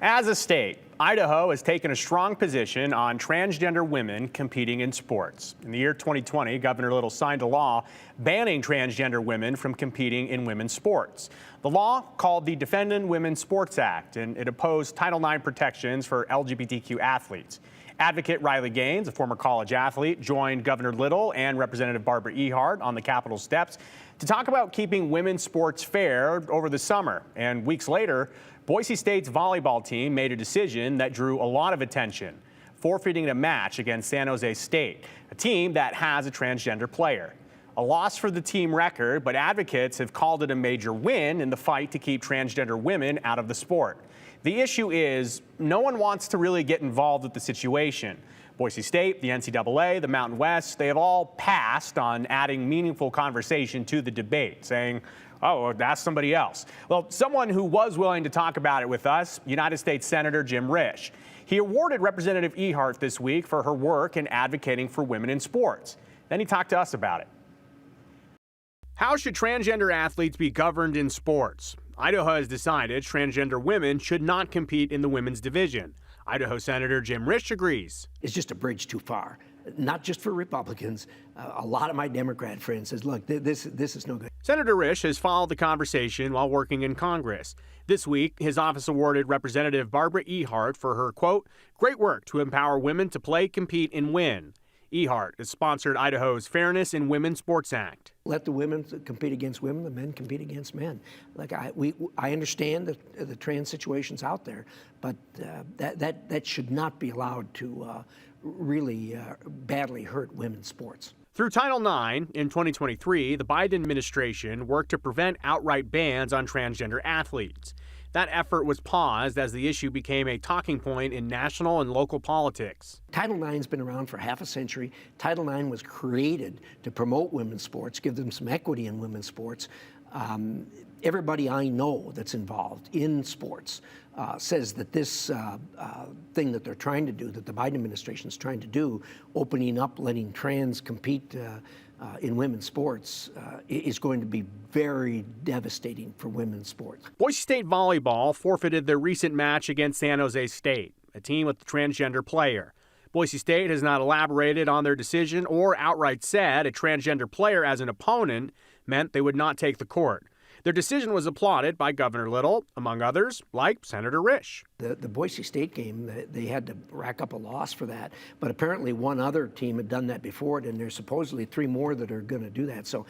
As a state, Idaho has taken a strong position on transgender women competing in sports. In the year 2020, Governor Little signed a law banning transgender women from competing in women's sports. The law, called the Defending Women's Sports Act, and it opposed Title IX protections for LGBTQ athletes. Advocate Riley Gaines, a former college athlete, joined Governor Little and Representative Barbara Ehart on the Capitol steps to talk about keeping women's sports fair over the summer. And weeks later, Boise State's volleyball team made a decision that drew a lot of attention, forfeiting a match against San Jose State, a team that has a transgender player. A loss for the team record, but advocates have called it a major win in the fight to keep transgender women out of the sport. The issue is no one wants to really get involved with the situation. Boise State, the NCAA, the Mountain West, they have all passed on adding meaningful conversation to the debate, saying, oh, ask somebody else. Well, someone who was willing to talk about it with us, United States Senator Jim Risch. He awarded Representative Ehart this week for her work in advocating for women in sports. Then he talked to us about it. How should transgender athletes be governed in sports? Idaho has decided transgender women should not compete in the women's division. Idaho Senator Jim Risch agrees. It's just a bridge too far, not just for Republicans. A lot of my Democrat friends says, look, this is no good. Senator Risch has followed the conversation while working in Congress. This week, his office awarded Representative Barbara Ehart for her, quote, great work to empower women to play, compete, and win. Ehart has sponsored Idaho's Fairness in Women's Sports Act. Let the women compete against women, the men compete against men. Like I understand the trans situations out there, but that should not be allowed to really badly hurt women's sports. Through Title IX in 2023, the Biden administration worked to prevent outright bans on transgender athletes. That effort was paused as the issue became a talking point in national and local politics. Title IX's been around for half a century. Title IX was created to promote women's sports, give them some equity in women's sports. Everybody I know that's involved in sports says that this thing that they're trying to do, that the Biden administration is trying to do, opening up, letting trans compete in women's sports, is going to be very devastating for women's sports. Boise State Volleyball forfeited their recent match against San Jose State, a team with a transgender player. Boise State has not elaborated on their decision or outright said a transgender player as an opponent meant they would not take the court. Their decision was applauded by Governor Little, among others, like Senator Risch. The Boise State game, they had to rack up a loss for that. But apparently one other team had done that before it, and there's supposedly 3 more that are going to do that. So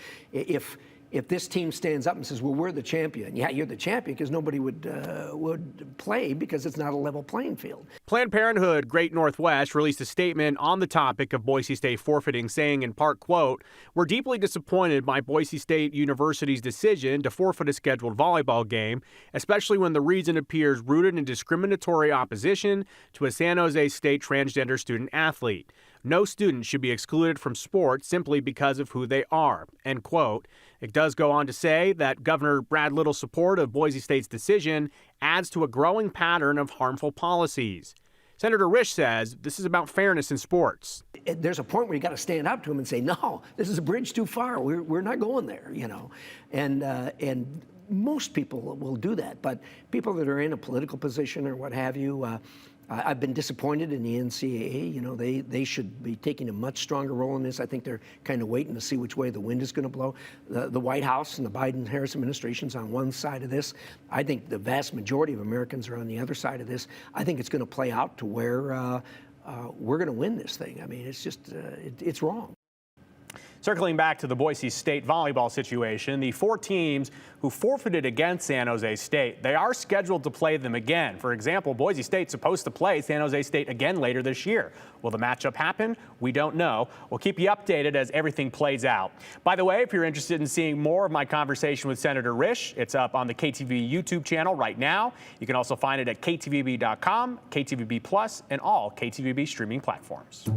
if this team stands up and says, well, we're the champion. Yeah, you're the champion because nobody would play because it's not a level playing field. Planned Parenthood Great Northwest released a statement on the topic of Boise State forfeiting, saying in part, quote, we're deeply disappointed by Boise State University's decision to forfeit a scheduled volleyball game, especially when the reason appears rooted in discriminatory opposition to a San Jose State transgender student athlete. No student should be excluded from sports simply because of who they are, end quote. It does go on to say that Governor Brad Little's support of Boise State's decision adds to a growing pattern of harmful policies. Senator Risch says this is about fairness in sports. There's a point where you got to stand up to him and say, no, this is a bridge too far. We're not going there, you know. And most people will do that, but people that are in a political position or what have you, I've been disappointed in the NCAA. You know, they should be taking a much stronger role in this. I think they're kind of waiting to see which way the wind is going to blow. The White House and the Biden-Harris administration's on one side of this. I think the vast majority of Americans are on the other side of this. I think it's going to play out to where we're going to win this thing. I mean, it's just, it's wrong. Circling back to the Boise State volleyball situation, the 4 teams who forfeited against San Jose State, they are scheduled to play them again. For example, Boise State's supposed to play San Jose State again later this year. Will the matchup happen? We don't know. We'll keep you updated as everything plays out. By the way, if you're interested in seeing more of my conversation with Senator Risch, it's up on the KTVB YouTube channel right now. You can also find it at ktvb.com, KTVB Plus, and all KTVB streaming platforms.